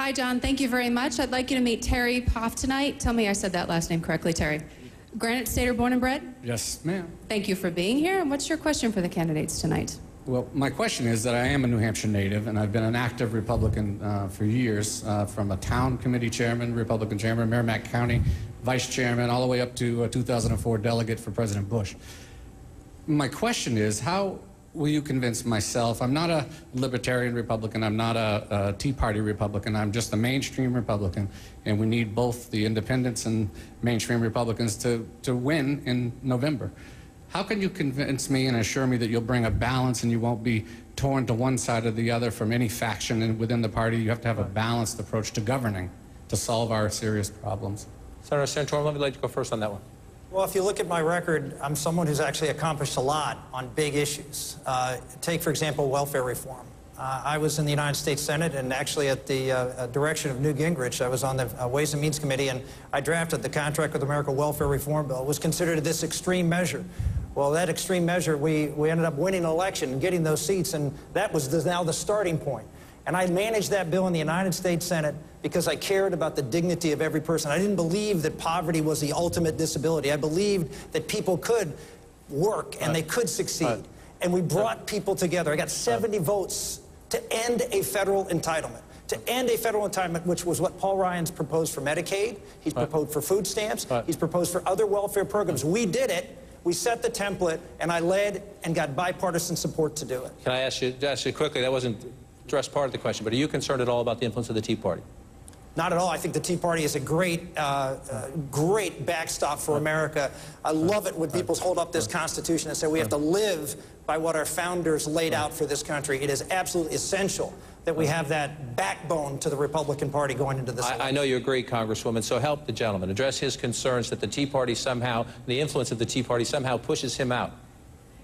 Hi, John. Thank you very much. I'd like you to meet Terry Poff tonight. Tell me I said that last name correctly, Terry. Granite State or born and bred? Yes, ma'am. Thank you for being here. And what's your question for the candidates tonight? Well, my question is that I am a New Hampshire native, and I've been an active Republican for years, from a town committee chairman, Republican chairman, Merrimack County vice chairman, all the way up to a 2004 delegate for President Bush. My question is, how will you convince myself? I'm not a libertarian Republican. I'm not a Tea Party Republican. I'm just a mainstream Republican, and we need both the independents and mainstream Republicans to win in November. How can you convince me and assure me that you'll bring a balance and you won't be torn to one side or the other from any faction within the party? You have to have a balanced approach to governing to solve our serious problems. Senator Santorum, let me let you go first on that one. Well, if you look at my record, I'm someone who's actually accomplished a lot on big issues. Take, for example, welfare reform. I was in the United States Senate, and actually at the direction of Newt Gingrich, I was on the Ways and Means Committee, and I drafted the Contract with America welfare reform bill. It was considered this extreme measure. Well, that extreme measure, we ended up winning an election and getting those seats, and that was now the starting point. And I managed that bill in the United States Senate because I cared about the dignity of every person. I didn't believe that poverty was the ultimate disability. I believed that people could work and they could succeed. And we brought people together. I got 70 votes to end a federal entitlement. To end a federal entitlement, which was what Paul Ryan's proposed for Medicaid. He's proposed for food stamps. He's proposed for other welfare programs. We did it. We set the template, and I led and got bipartisan support to do it. Can I ask you quickly, that wasn't addressed part of the question, but are you concerned at all about the influence of the Tea Party? Not at all. I think the Tea Party is a great, great backstop for America. I love it when people hold up this Constitution and say we have to live by what our founders laid out for this country. It is absolutely essential that we have that backbone to the Republican Party going into this election. I know you agree, Congresswoman, so help the gentleman. Address his concerns that the Tea Party somehow, the influence of the Tea Party somehow pushes him out.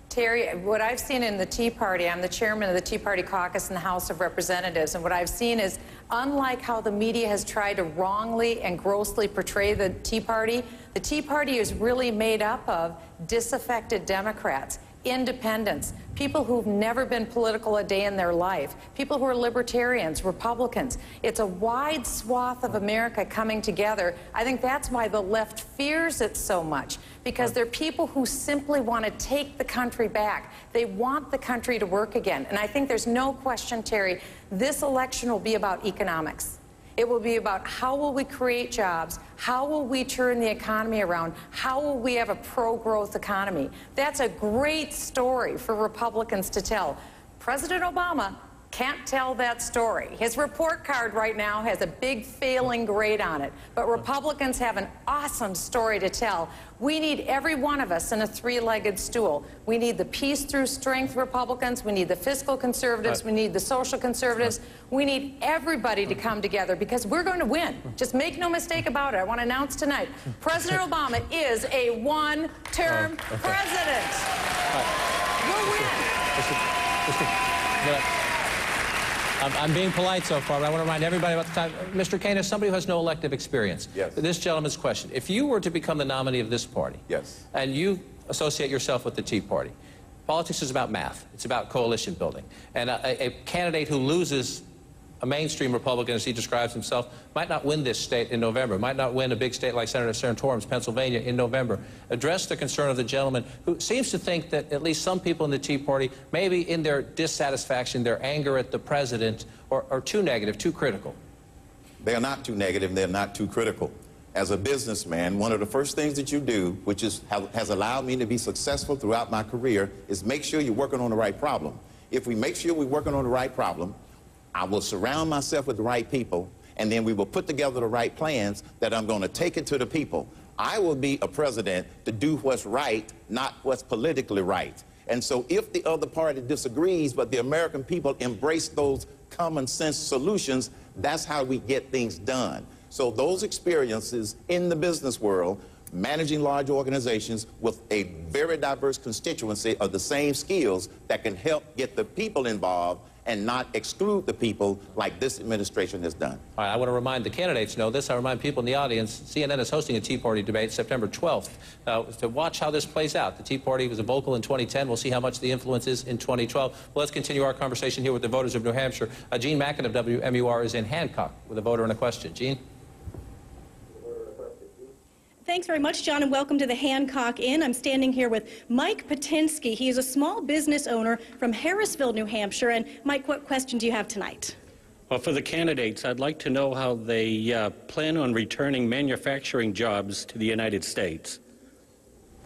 Terry, what I've seen in the Tea Party, I'm the chairman of the Tea Party caucus in the House of Representatives, and what I've seen is, unlike how the media has tried to wrongly and grossly portray the Tea Party is really made up of disaffected Democrats, independents, people who've never been political a day in their life, people who are libertarians, Republicans. It's a wide swath of America coming together. I think that's why the left fears it so much, because they're people who simply want to take the country back. They want the country to work again. And I think there's no question, Terry, this election will be about economics. It will be about how will we create jobs, how will we turn the economy around, how will we have a pro-growth economy. That's a great story for Republicans to tell. President Obama can't tell that story. His report card right now has a big failing grade on it, but Republicans have an awesome story to tell. We need every one of us in a three-legged stool. We need the peace through strength Republicans, we need the fiscal conservatives, we need the social conservatives. We need everybody to come together because we're going to win. Just make no mistake about it. I want to announce tonight, President Obama is a one-term president. We'll win. I'm being polite so far, but I want to remind everybody about the time. Mr. Kane is somebody who has no elective experience. Yes. This gentleman's question. If you were to become the nominee of this party, yes, and you associate yourself with the Tea Party, politics is about math. It's about coalition building. And a candidate who loses a mainstream Republican, as he describes himself, might not win this state in November, might not win a big state like Senator Santorum's Pennsylvania in November. Address the concern of the gentleman who seems to think that at least some people in the Tea Party, maybe in their dissatisfaction, their anger at the president, are too negative, too critical. They're not too negative, they're not too critical. As a businessman, one of the first things that you do, which has allowed me to be successful throughout my career, is make sure you're working on the right problem. If we make sure we're working on the right problem, I will surround myself with the right people, and then we will put together the right plans that I'm going to take it to the people. I will be a president to do what's right, not what's politically right. And so if the other party disagrees, but the American people embrace those common sense solutions, that's how we get things done. So those experiences in the business world, managing large organizations with a very diverse constituency of the same skills that can help get the people involved and not exclude the people like this administration has done. All right, I want to remind the candidates know this. I remind people in the audience, CNN is hosting a Tea Party debate September 12th to watch how this plays out. The Tea Party was vocal in 2010. We'll see how much the influence is in 2012. Well, let's continue our conversation here with the voters of New Hampshire. Gene Mackin of WMUR is in Hancock with a voter and a question. Gene? Thanks very much, John, and welcome to the Hancock Inn. I'm standing here with Mike Patinsky. He is a small business owner from Harrisville, New Hampshire. And Mike, what question do you have tonight? Well, for the candidates, I'd like to know how they plan on returning manufacturing jobs to the United States.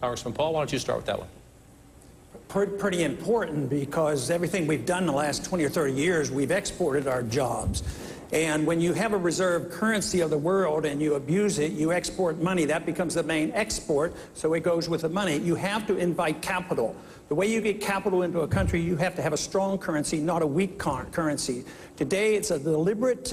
Congressman Paul, why don't you start with that one? Pretty important, because everything we've done in the last 20 or 30 years, we've exported our jobs. And when you have a reserve currency of the world and you abuse it, you export money. That becomes the main export, so it goes with the money. You have to invite capital. The way you get capital into a country, you have to have a strong currency, not a weak currency. Today, it's a deliberate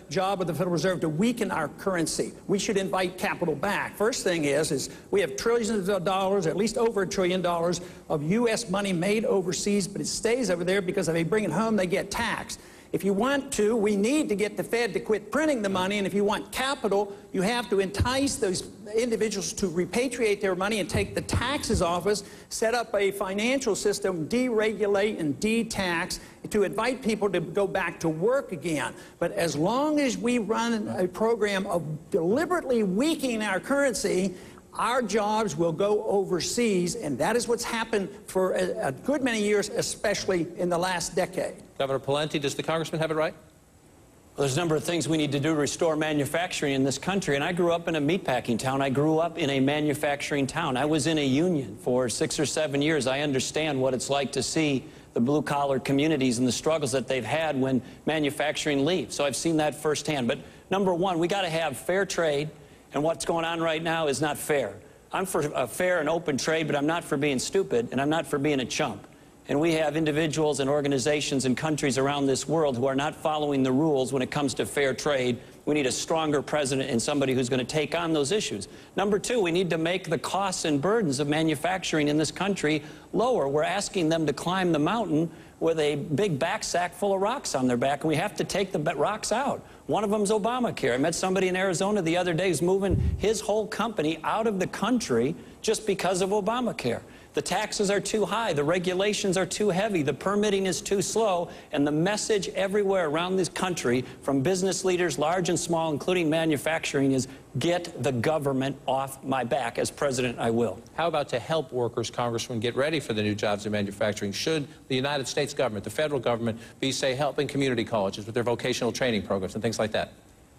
job of the Federal Reserve to weaken our currency. We should invite capital back. First thing is we have trillions of dollars, at least over $1 trillion of U.S. money made overseas, but it stays over there because if they bring it home, they get taxed. If you want to, we need to get the Fed to quit printing the money, and if you want capital, you have to entice those individuals to repatriate their money and take the taxes off us, set up a financial system, deregulate and de-tax, to invite people to go back to work again. But as long as we run a program of deliberately weakening our currency, our jobs will go overseas, and that is what's happened for a good many years, especially in the last decade. Governor Pawlenty, does the congressman have it right? Well, there's a number of things we need to do to restore manufacturing in this country, and I grew up in a meatpacking town. I grew up in a manufacturing town. I was in a union for 6 or 7 years. I understand what it's like to see the blue-collar communities and the struggles that they've had when manufacturing leaves. So I've seen that firsthand. But number one, we got to have fair trade. And what's going on right now is not fair. I'm for a fair and open trade, but I'm not for being stupid, and I'm not for being a chump. And we have individuals and organizations and countries around this world who are not following the rules when it comes to fair trade. We need a stronger president and somebody who's going to take on those issues. Number two, we need to make the costs and burdens of manufacturing in this country lower. We're asking them to climb the mountain with a big backsack full of rocks on their back, and we have to take the rocks out. One of them is Obamacare. I met somebody in Arizona the other day who's moving his whole company out of the country just because of Obamacare. The taxes are too high, the regulations are too heavy, the permitting is too slow, and the message everywhere around this country from business leaders, large and small, including manufacturing, is get the government off my back. As president, I will. How about to help workers, Congressman, get ready for the new jobs in manufacturing? Should the United States government, the federal government, be, say, helping community colleges with their vocational training programs and things like that?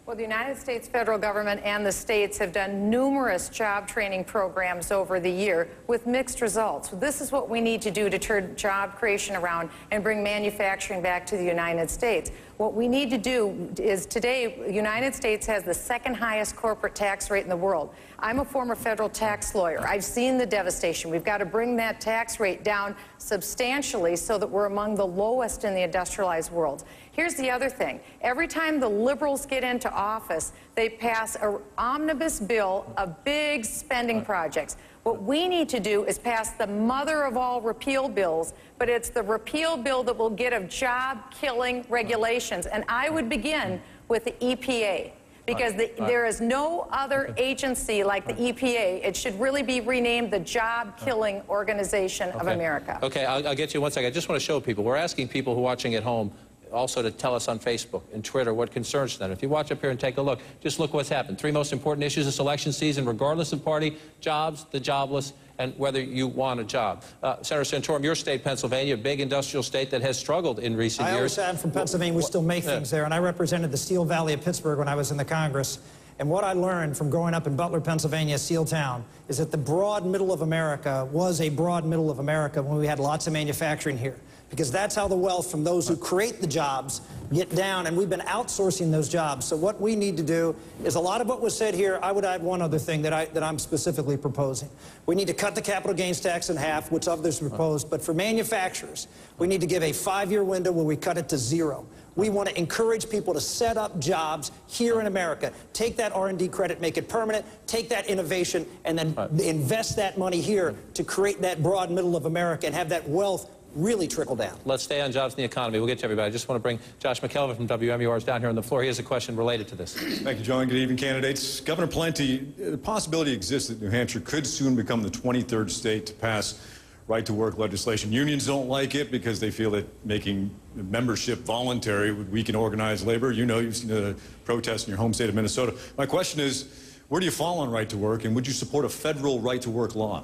Well, the United States federal government and the states have done numerous job training programs over the year with mixed results. This is what we need to do to turn job creation around and bring manufacturing back to the United States. What we need to do is today, the United States has the second highest corporate tax rate in the world. I'm a former federal tax lawyer. I've seen the devastation. We've got to bring that tax rate down substantially so that we're among the lowest in the industrialized world. Here's the other thing. Every time the liberals get into office, they pass an omnibus bill of big spending projects. What we need to do is pass the mother of all repeal bills, but it's the repeal bill that will get of job-killing regulations. And I would begin with the EPA. Because there is no other agency like the EPA. It should really be renamed the Job-Killing Organization of America. Okay, I'll get you in 1 second. I just want to show people. We're asking people who are watching at home also to tell us on Facebook and Twitter what concerns them. If you watch up here and take a look, just look what's happened. 3 most important issues this election season, regardless of party: jobs, the jobless, and whether you want a job. Senator Santorum, your state, Pennsylvania, a big industrial state that has struggled in recent years. I always am from Pennsylvania. We still make things there, and I represented the Steel Valley of Pittsburgh when I was in the Congress. And what I learned from growing up in Butler, Pennsylvania, Seal Town, is that the broad middle of America was a broad middle of America when we had lots of manufacturing here. Because that's how the wealth from those who create the jobs get down, and we've been outsourcing those jobs. So what we need to do is, a lot of what was said here, I would add one other thing that I'm specifically proposing. We need to cut the capital gains tax in half, which others proposed, but for manufacturers, we need to give a 5-year window where we cut it to 0. We want to encourage people to set up jobs here in America. Take that R&D credit, make it permanent, take that innovation, and then invest that money here to create that broad middle of America and have that wealth really trickle down. Let's stay on jobs and the economy. We'll get to everybody. I just want to bring Josh McKelvey from WMUR down here on the floor. He has a question related to this. Thank you, John. Good evening, candidates. Governor Pawlenty, the possibility exists that New Hampshire could soon become the 23rd state to pass right-to-work legislation. Unions don't like it because they feel that making membership voluntary would weaken organized labor. You know, you've seen the protests in your home state of Minnesota. My question is, where do you fall on right-to-work, and would you support a federal right-to-work law?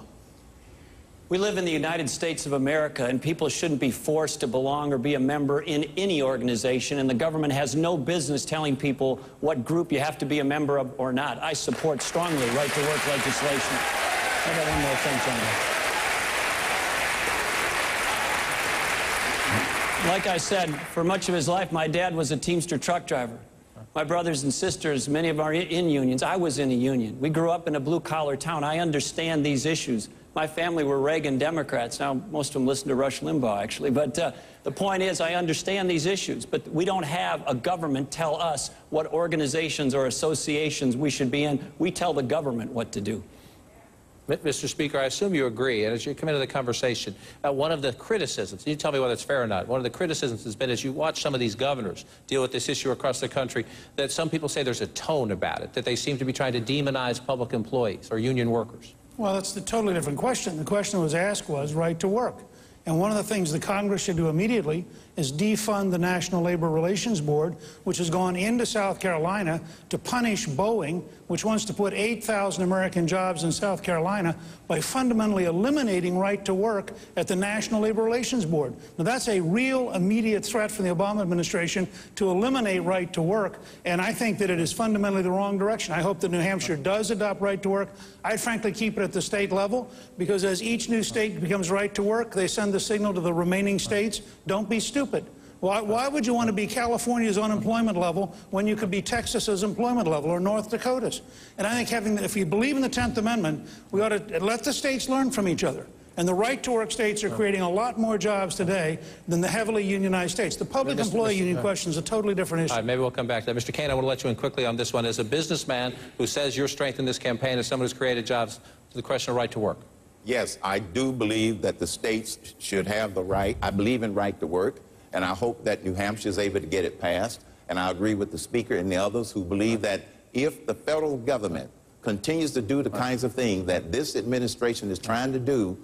We live in the United States of America, and people shouldn't be forced to belong or be a member in any organization, and the government has no business telling people what group you have to be a member of or not. I support strongly right-to-work legislation. I got one more thing, John. Like I said, for much of his life, my dad was a Teamster truck driver. My brothers and sisters, many of them are in unions. I was in a union. We grew up in a blue-collar town. I understand these issues. My family were Reagan Democrats. Now, most of them listen to Rush Limbaugh, actually. But the point is, I understand these issues. But we don't have a government tell us what organizations or associations we should be in. We tell the government what to do. Mr. Speaker, I assume you agree, and as you come into the conversation, one of the criticisms, you tell me whether it's fair or not, one of the criticisms has been, as you watch some of these governors deal with this issue across the country, that some people say there's a tone about it, that they seem to be trying to demonize public employees or union workers. Well, that's a totally different question. The question that was asked was right to work. And one of the things the Congress should do immediately is defund the National Labor Relations Board, which has gone into South Carolina to punish Boeing, which wants to put 8,000 American jobs in South Carolina by fundamentally eliminating right to work at the National Labor Relations Board. Now, that's a real immediate threat from the Obama administration to eliminate right to work, and I think that it is fundamentally the wrong direction. I hope that New Hampshire does adopt right to work. I'd frankly keep it at the state level, because as each new state becomes right to work, they send the signal to the remaining states, don't be stupid. Why would you want to be California's unemployment level when you could be Texas's employment level or North Dakota's? And I think if you believe in the 10th Amendment, we ought to let the states learn from each other. And the right-to-work states are creating a lot more jobs today than the heavily unionized states. The public employee union question is a totally different issue. All right, maybe we'll come back to that. Mr. Kane, I want to let you in quickly on this one. As a businessman who says your strength in this campaign is someone who's created jobs, to the question of right to work. Yes, I do believe that the states should have the right. I believe in right to work, and I hope that New Hampshire is able to get it passed. And I agree with the Speaker and the others who believe that if the federal government continues to do the kinds of things that this administration is trying to do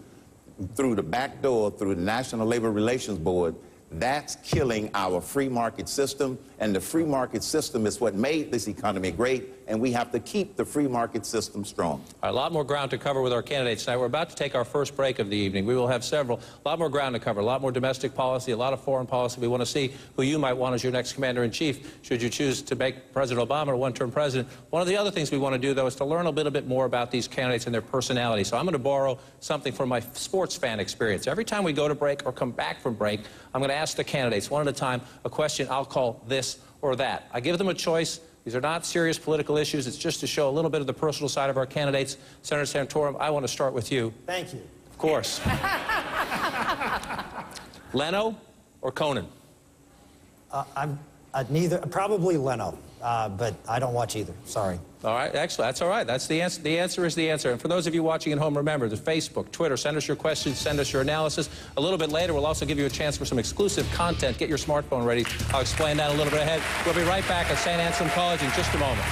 through the back door, through the National Labor Relations Board, that's killing our free market system, and the free market system is what made this economy great, and we have to keep the free market system strong. All right, a lot more ground to cover with our candidates tonight. We're about to take our first break of the evening. We will have several, a lot more ground to cover, a lot more domestic policy, a lot of foreign policy. We want to see who you might want as your next commander-in-chief, should you choose to make President Obama a one-term president. One of the other things we want to do, though, is to learn a little bit more about these candidates and their personality. So I'm going to borrow something from my sports fan experience. Every time we go to break or come back from break, I'm going to ask the candidates, one at a time, a question I'll call this or that. I give them a choice. These are not serious political issues. It's just to show a little bit of the personal side of our candidates. Senator Santorum, I want to start with you. Thank you. Of course. Leno or Conan? Neither, probably Leno, but I don't watch either. Sorry. All right, excellent. That's all right. That's the answer. The answer is the answer. And for those of you watching at home, remember, the Facebook, Twitter, send us your questions, send us your analysis. A little bit later, we'll also give you a chance for some exclusive content. Get your smartphone ready. I'll explain that a little bit ahead. We'll be right back at St. Anselm College in just a moment.